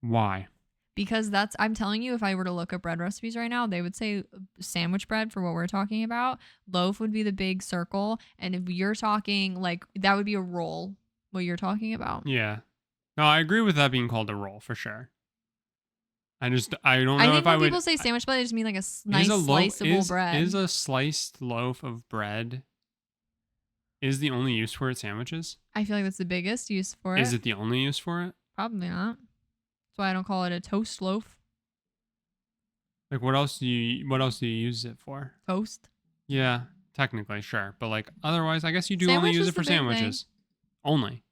Why?
Because I'm telling you, if I were to look up bread recipes right now, they would say sandwich bread for what we're talking about. Loaf would be the big circle. And if you're talking like that would be a roll, what you're talking about.
Yeah. No, I agree with that being called a roll for sure. I don't
I
know
think
if I
when
would.
people say sandwich bread, they just mean like a nice sliceable bread.
Is a sliced loaf of bread is the only use for it sandwiches?
I feel like that's the biggest use for it.
Is it the only use for it?
Probably not. That's why I don't call it a toast loaf.
Like what else do you use it for?
Toast.
Yeah, technically, sure. But like otherwise, I guess you do
Sandwich
only use
is
it for
the big thing.
sandwiches. Only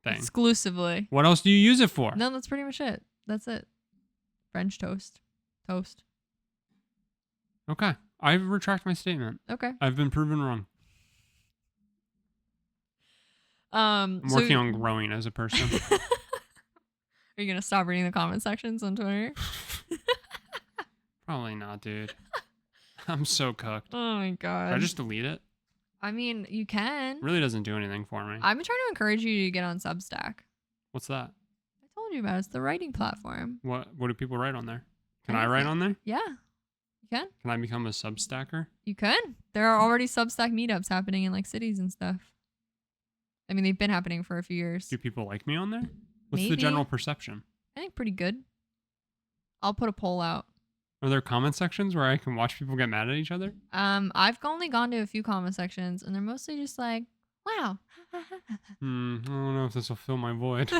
thing.
Exclusively.
What else do you use it for?
No, that's pretty much it. That's it. French toast. Toast.
Okay. I retract my statement.
Okay.
I've been proven wrong. I'm
So
working on growing as a person.
Are you gonna stop reading the comment sections on Twitter?
Probably not, dude. I'm so cooked.
Oh my god.
Should I just delete it?
I mean, you can.
Really doesn't do anything for me.
I've been trying to encourage you to get on Substack.
What's that?
I told you about it. It's the writing platform.
What do people write on there? Can I write on there?
Yeah. You can.
Can I become a Substacker?
You can. There are already Substack meetups happening in like cities and stuff. I mean, they've been happening for a few years.
Do people like me on there? What's the
Maybe.
general perception?
I think pretty good. I'll put a poll out.
Are there comment sections where I can watch people get mad at each other?
I've only gone to a few comment sections, and they're mostly just like, "Wow."
I don't know if this will fill my void.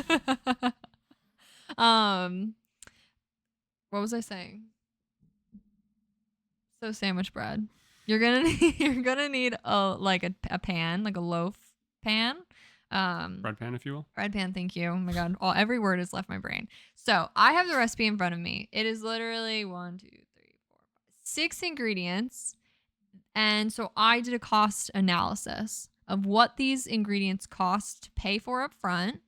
What was I saying? So sandwich bread. You're gonna need a pan, like a loaf pan.
Bread pan, if you will.
Bread pan, thank you. Oh my god, every word has left my brain. So I have the recipe in front of me. It is literally 1, 2, 3, 4, 5, 6 ingredients. And so I did a cost analysis of what these ingredients cost to pay for up front.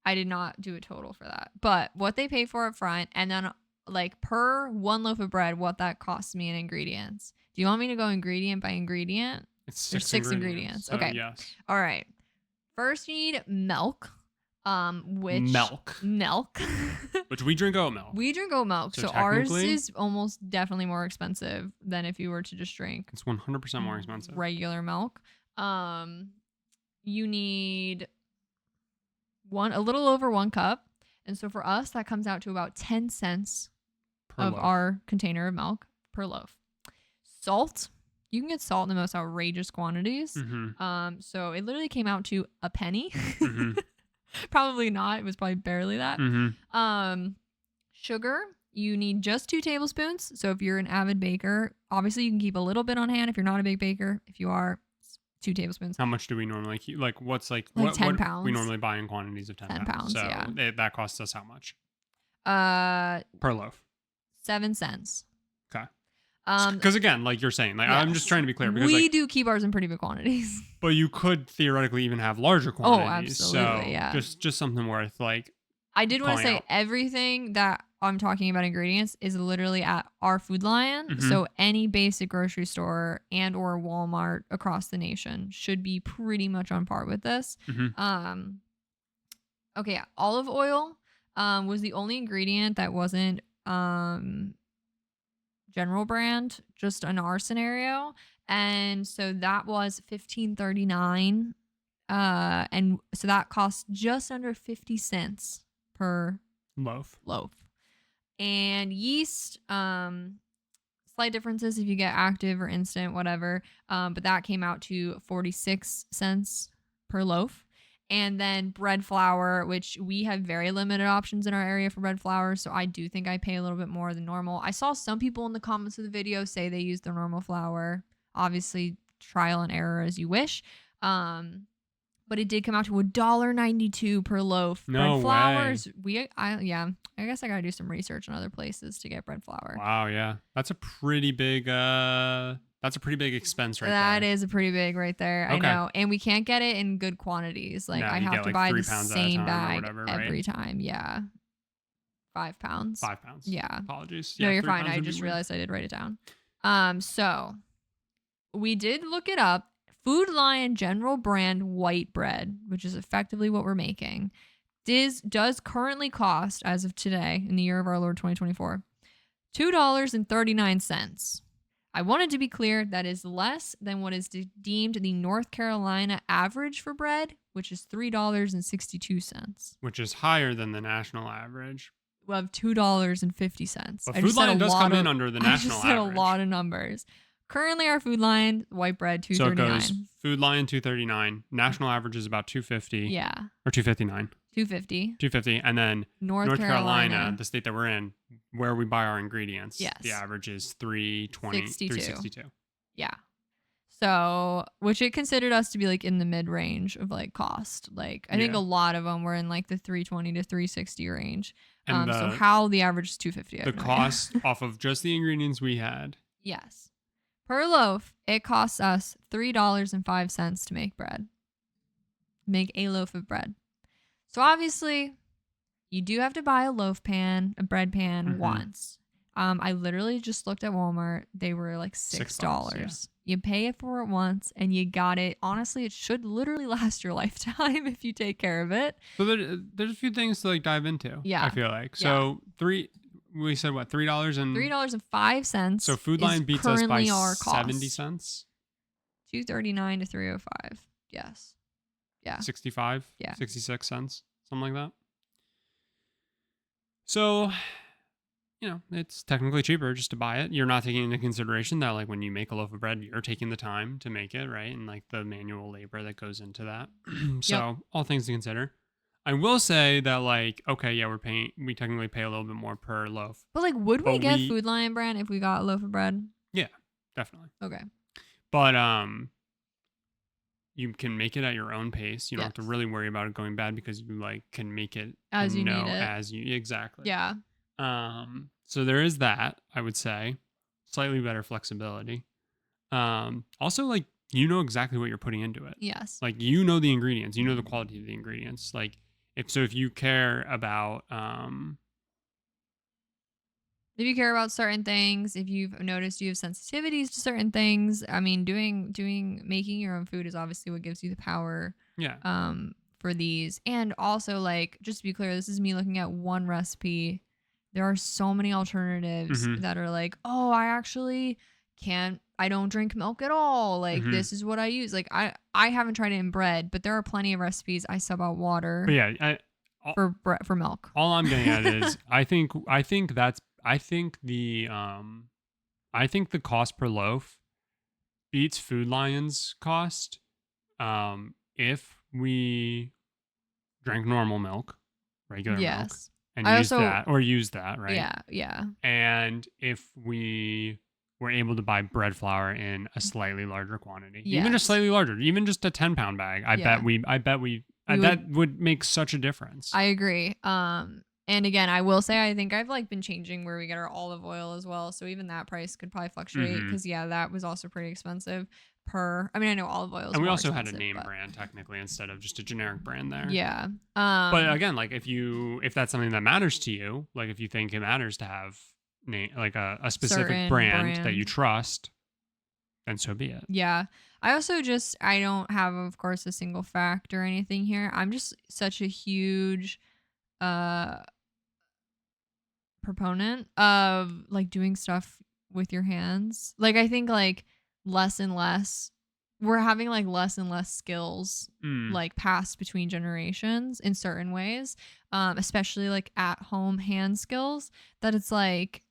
I did not do a total for that, but what they pay for up front, and then like per one loaf of bread, what that costs me in ingredients. Do you want me to go ingredient by ingredient?
There's
6 ingredients.
So
Okay.
Yes.
All right. First, you need milk.
Milk. Which we drink oat milk.
We drink oat milk,
So
so ours
technically-
is almost definitely more expensive than if you were to just drink
It's 100% more expensive.
regular milk. You need a little over 1 cup, and so for us that comes out to about 10 cents
Per
of
loaf.
our container of milk per loaf. Salt. You can get salt in the most outrageous quantities.
Mm-hmm.
So it literally came out to a penny.
Mm-hmm.
Probably not. It was probably barely that.
Mm-hmm.
Sugar. You need just 2 tablespoons. So if you're an avid baker, obviously you can keep a little bit on hand. If you're not a big baker, if you are, 2 tablespoons.
How much do we normally keep? Like, what's
Like
what
10
what
pounds.
we normally buy in quantities of 10
10
pounds.
pounds,
So
yeah.
that costs us how much?
Per
loaf.
7 cents.
Okay. Because again, like you're saying, like I'm just trying to be clear because
we
like,
do keep ours in pretty big quantities.
but you could theoretically even have larger quantities.
absolutely,
So
yeah.
just something worth like.
I did want to
calling
say
out.
everything that I'm talking about ingredients is literally at our Food Lion.
Mhm.
So any basic grocery store and or Walmart across the nation should be pretty much on par with this.
Mhm.
Okay, yeah. Olive oil was the only ingredient that wasn't general brand, just in our scenario. And so that was $15.39. And so that cost just under 50 cents per
Loaf.
And yeast, slight differences if you get active or instant, whatever. But that came out to 46 cents per loaf. And then bread flour, which we have very limited options in our area for bread flour. So I do think I pay a little bit more than normal. I saw some people in the comments of the video say they use the normal flour. Obviously, trial and error as you wish. But but it did come out to $1.92 per loaf.
No
bread flours,
way.
I guess I gotta do some research in other places to get bread flour.
Wow, yeah. That's a pretty big expense right
That
there.
is a pretty big right there.
Okay.
I know. And we can't get it in good quantities. Like
No,
I
you
have
get,
to
like,
buy
3
the
pounds at a
same
time or
bag
whatever,
every
right?
time. Yeah. 5 pounds.
5 pounds.
Yeah.
Apologies.
No,
Yeah,
you're
3
fine.
pounds
I
would be
just
weird.
realized I did write it down. So we did look it up. Food Lion General Brand white bread, which is effectively what we're making, does currently cost, as of today, in the year of our Lord 2024, $2.39. I wanted to be clear that is less than what is deemed the North Carolina average for bread, which is $3.62.
Which is higher than the national average.
Of $2.50.
But Food Lion does come in under the
I
national
just said
average.
a lot of numbers. Currently, our Food Lion white bread
So it
$2.39.
goes Food Lion $2.39. National average is about $2.50.
Yeah,
Or $2.59.
$2.50.
$2.50. And then
North
Carolina, the state that we're in, where we buy our ingredients,
Yes.
the average is $3.20, $3.62.
Yeah. So, which it considered us to be like in the mid range of like cost. Like, I think
Yeah.
a lot of them were in like the $3.20 to $3.60 range.
And
So how the average is $2.50?
The cost off of just the ingredients we had.
Yes. Per loaf, it costs us $3.05 to make bread. Make a loaf of bread. So obviously, you do have to buy a bread pan once. I literally just looked at Walmart. They were like $6.
Yeah.
You pay it for it once and you got it. Honestly, it should literally last your lifetime if you take care of it.
So there's a few things to like dive into.
Yeah.
I feel like. So we said what, $3 and
$3.05.
So Food Lion beats us by
our
70 cents.
$2.39 to $3.05. Yes. Yeah.
65.
Yeah.
66 cents, something like that. So, it's technically cheaper just to buy it. You're not taking into consideration that like when you make a loaf of bread, you're taking the time to make it, right? And like the manual labor that goes into that. So all things to consider. I will say that like, okay, yeah, we technically pay a little bit more per loaf.
But like, would we get Food Lion brand if we got a loaf of bread?
Yeah, definitely.
Okay.
But you can make it at your own pace. You don't have to really worry about it going bad because you like can make it
as you need it.
Exactly.
Yeah.
So there is that, I would say. Slightly better flexibility. Also like you know exactly what you're putting into it.
Yes.
Like you know the ingredients, you know the quality of the ingredients. Like if you care about
if you care about certain things, if you've noticed you have sensitivities to certain things, I mean, making your own food is obviously what gives you the power.
Yeah.
For these. And also, like, just to be clear, this is me looking at one recipe. There are so many alternatives that are like, oh, I don't drink milk at all. Like, this is what I use. Like, I haven't tried it in bread, but there are plenty of recipes. I sub out water.
But yeah,
for milk.
All I'm getting at is I think the cost per loaf beats Food Lion's cost if we drank normal milk, regular milk, and use that, right?
Yeah.
And if we were able to buy bread flour in a slightly larger quantity,
yes.
even just slightly larger, even just a 10-pound bag, that would make such a difference.
I agree. And again, I will say I think I've like been changing where we get our olive oil as well. So even that price could probably fluctuate because that was also pretty expensive I know olive oil is
and we
more
also had a
expensive,
brand
but
technically instead of just a generic brand there.
Yeah.
But again, like if that's something that matters to you, like if you think it matters to have like a specific brand that you trust, then so be it.
Yeah. I also I don't have, of course, a single fact or anything here. I'm just such a huge proponent of like doing stuff with your hands. Like I think like less and less we're having like less and less skills like passed between generations in certain ways, especially like at home hand skills, that it's like,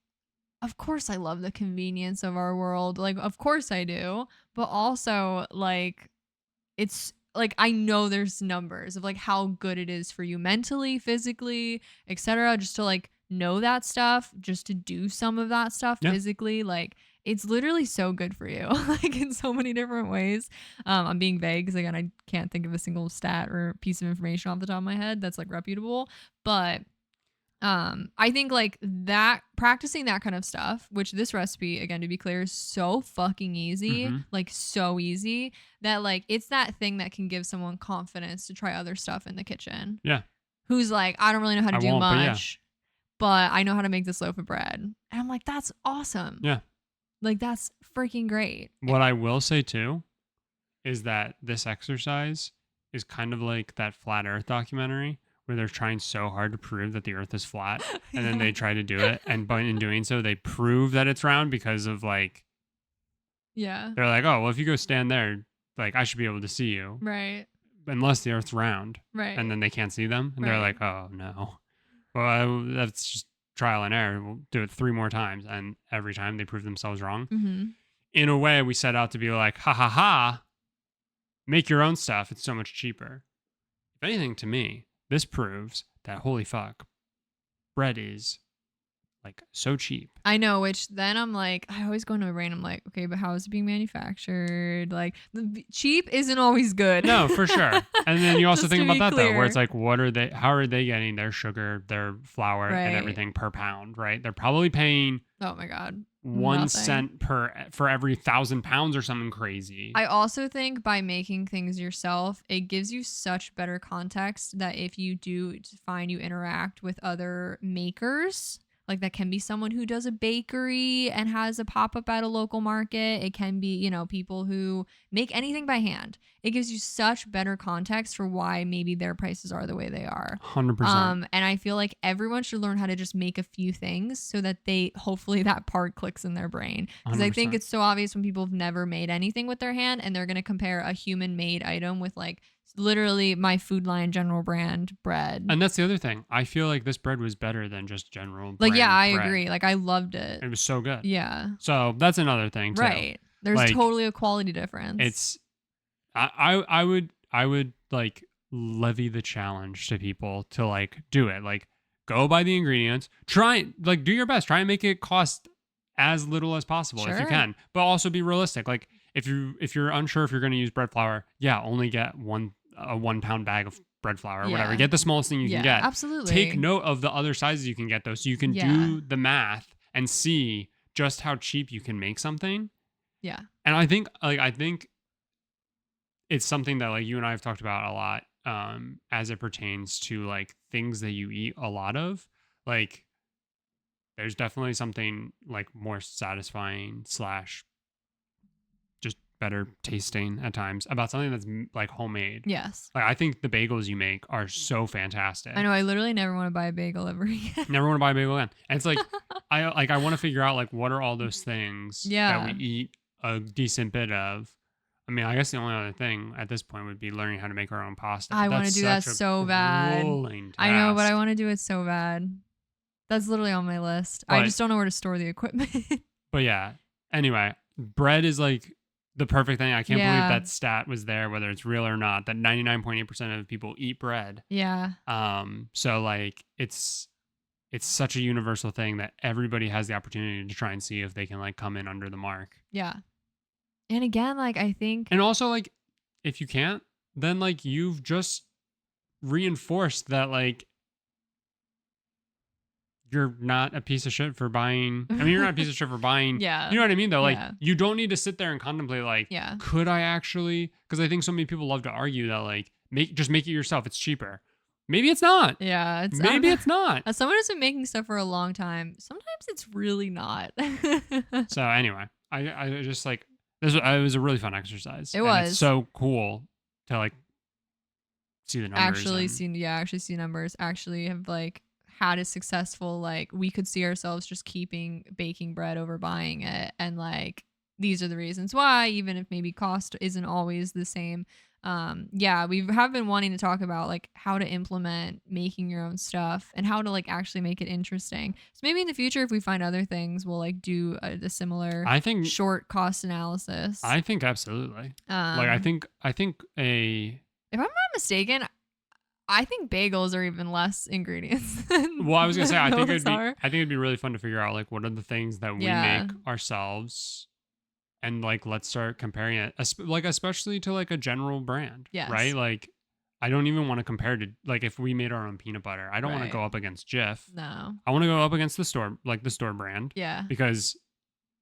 of course I love the convenience of our world, like of course I do, but also like it's like I know there's numbers of like how good it is for you mentally, physically, etc., just to like know that stuff, just to do some of that stuff
Yeah.
physically, like it's literally so good for you, like in so many different ways. I'm being vague because again, I can't think of a single stat or piece of information off the top of my head that's like reputable, but I think like that practicing that kind of stuff, which this recipe, again, to be clear, is so fucking easy,
Mm-hmm.
like so easy that like it's that thing that can give someone confidence to try other stuff in the kitchen.
Yeah.
Who's like, I don't really know how to
I
do
won't, but yeah.
much, but I know how to make this loaf of bread. And I'm like, that's awesome.
Yeah.
Like that's freaking great.
What I will say too is that this exercise is kind of like that flat earth documentary where they're trying so hard to prove that the earth is flat and then they try to do it, and but in doing so they prove that it's round because of like
Yeah.
they're like, oh well, if you go stand there, like I should be able to see you
Right.
unless the earth's round.
Right.
And then they can't see them and they're
Right.
like, oh no, well that's just trial and error. We'll do it 3 more times, and every time they prove themselves wrong.
Mm-hmm.
In a way, we set out to be like, ha ha ha, make your own stuff. It's so much cheaper. If anything, to me, this proves that holy fuck, bread is like so cheap.
I know, which then I'm like, I always go into my brain. I'm like, okay, but how is it being manufactured? Like, cheap isn't always good.
No, for sure. And then you also
Just
think
to
about
be
that though, where it's
clear.
like, how are they getting their sugar, their flour,
Right.
and everything per pound, right? They're probably paying
Oh my God.
1
Nothing.
cent for every 1,000 pounds or something crazy.
I also think by making things yourself, it gives you such better context that if you do find you interact with other makers, like that can be someone who does a bakery and has a pop-up at a local market. It can be, people who make anything by hand. It gives you such better context for why maybe their prices are the way they are.
100%.
And I feel like everyone should learn how to just make a few things so that hopefully that part clicks in their brain. Because I think
100%.
it's so obvious when people have never made anything with their hand and they're going to compare a human made item with like literally my Food Lion general brand bread.
And that's the other thing. I feel like this bread was better than just general
Like, yeah, I
bread.
agree. Like, I loved it.
It was so good.
Yeah.
So that's another thing too.
Right. There's
Like,
totally a quality difference.
It's I would like levy the challenge to people to like do it. Like go buy the ingredients. Try like do your best. Try and make it cost as little as possible if you
Sure.
can. But also be realistic. Like if you're unsure if you're going to use bread flour, yeah, only get a 1 pound bag of bread flour or whatever.
Yeah.
Get the smallest thing you can get.
Absolutely.
Take note of the other sizes you can get though, so you can
Yeah.
do the math and see just how cheap you can make something.
Yeah.
And I think it's something that like you and I have talked about a lot as it pertains to like things that you eat a lot of. Like there's definitely something like more satisfying / just better tasting at times about something that's like homemade.
Yes.
Like I think the bagels you make are so fantastic.
I know. I literally never want to buy a bagel ever again.
Never want to buy a bagel again. And it's like I want to figure out like what are all those things
Yeah.
that we eat a decent bit of. I mean, I guess the only other thing at this point would be learning how to make our own pasta.
I want to
That's
do that
such a
so bad.
grueling
I know, but I
task.
want to do it so bad. That's literally on my list. I
But-
just don't know where to store the equipment.
But yeah, anyway, bread is like the perfect thing. I can't
Yeah.
believe that stat was there, whether it's real or not, that 99.8% of people eat bread.
Yeah.
So like it's such a universal thing that everybody has the opportunity to try and see if they can like come in under the mark.
Yeah. And again, like I think
And also like if you can't, then like you've just reinforced that like you're not a piece of shit for buying. I mean, you're not a piece of shit for buying.
Yeah.
You know what I mean though? Like
Yeah.
you don't need to sit there and contemplate like,
Yeah.
could I actually? Because I think so many people love to argue that like just make it yourself. It's cheaper. Maybe it's not.
Yeah.
Maybe it's not.
As someone who's been making stuff for a long time, sometimes it's really not.
So anyway, I just like this. It was a really fun exercise.
It
And
was.
It's so cool to like see the numbers.
actually
and-
see numbers, actually have like had a successful, like we could see ourselves just keeping baking bread over buying it, and like these are the reasons why, even if maybe cost isn't always the same. Yeah, we have been wanting to talk about like how to implement making your own stuff and how to like actually make it interesting. So maybe in the future, if we find other things, we'll like do a similar
I think
short cost analysis.
I think absolutely. Like I think
if I'm not mistaken, I think bagels are even less ingredients than
Well, I was gonna say,
those are.
I think it'd be really fun to figure out like what are the things that we
Yeah.
make ourselves, and like let's start comparing it, like especially to like a general brand, right?
Yes.
Like, I don't even want to compare to like if we made our own peanut butter. I don't want to
Right.
go up against Jif.
No.
I want to go up against the store, like the store brand,
Yeah.
because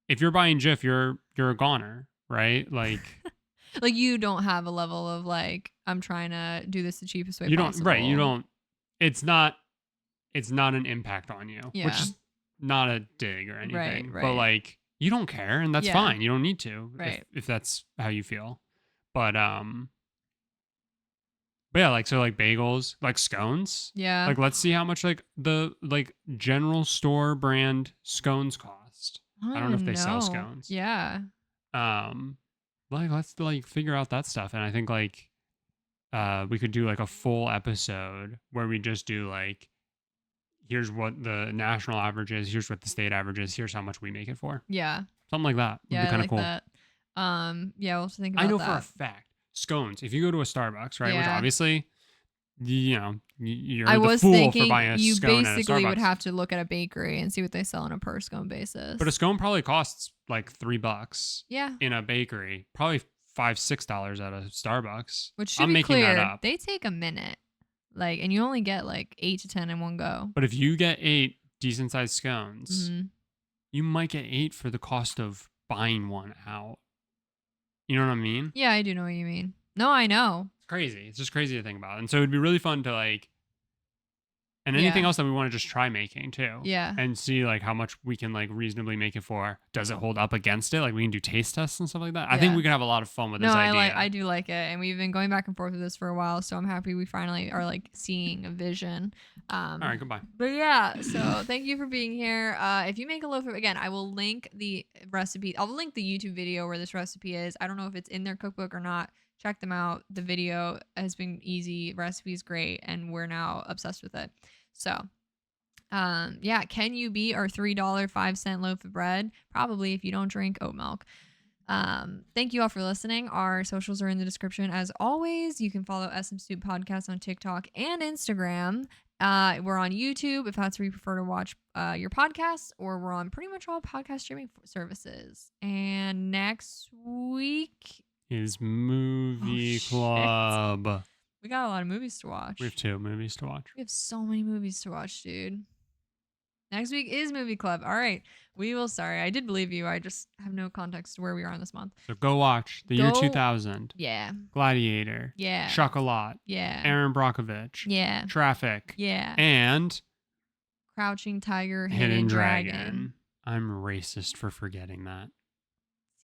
if you're buying Jif, you're a goner, right? Like
Like you don't have a level of like I'm trying to do this the cheapest way
you don't,
possible.
right? You don't. It's not. It's not an impact on you, which
Yeah.
is not a dig or anything.
Right.
But like you don't care, and that's
Yeah.
fine. You don't need to
Right.
if that's how you feel. But yeah, like so like bagels, like scones.
Yeah.
Like let's see how much like the like general store brand scones cost. I don't know if they sell scones.
Yeah.
Like let's like figure out that stuff. And I think like we could do like a full episode where we just do like here's what the national average is, here's what the state average is, here's how much we make it for.
Yeah.
Something like that would
Yeah.
be
I
kind of
like
cool.
that. Yeah, we'll have to think about
I know
that.
for a fact, scones, if you go to a Starbucks, right, which
Yeah.
obviously, you know, you're
I
the
was
fool
thinking
for buying a
you
scone at a
basically would
Starbucks.
have to look at a bakery and see what they sell on a per scone basis.
But a scone probably costs like $3
yeah.
in a bakery, probably $5-6 at a Starbucks.
Which should
I'm
be
making
clear,
that up.
they take a minute. Like, and you only get like 8 to 10 in one go.
But if you get 8 decent sized scones,
Mhm.
you might get 8 for the cost of buying one out. You know what I mean?
Yeah, I do know what you mean. No, I know.
It's crazy. It's just crazy to think about. And so it'd be really fun to like, and anything
Yeah.
else that we want to just try making too.
Yeah.
And see like how much we can like reasonably make it for. Does it hold up against it? Like we can do taste tests and stuff like that. I think
Yeah.
we can have a lot of fun with
No,
this idea.
I do like it, and we've been going back and forth with this for a while. So I'm happy we finally are like seeing a vision.
All right, goodbye.
But yeah, so thank you for being here. If you make a loaf of, again, I will link the recipe. I'll link the YouTube video where this recipe is. I don't know if it's in their cookbook or not. Check them out. The video has been easy. Recipe is great, and we're now obsessed with it. So. Yeah, can you beat our $3.05 loaf of bread? Probably if you don't drink oat milk. Thank you all for listening. Our socials are in the description as always. You can follow SMSoup Podcast on TikTok and Instagram. We're on YouTube if that's where you prefer to watch your podcasts, or we're on pretty much all podcast streaming services. And next week
is Movie Club.
We got a lot of movies to watch.
We have 2 movies to watch.
We have so many movies to watch, dude. Next week is Movie Club. All right. We will. Sorry, I did believe you. I just have no context to where we are in this month.
So go watch The Year 2000.
Yeah.
Gladiator.
Yeah.
Chocolat.
Yeah.
Aaron Brockovich.
Yeah.
Traffic.
Yeah.
And
Crouching Tiger,
Hidden Dragon. I'm racist for forgetting that.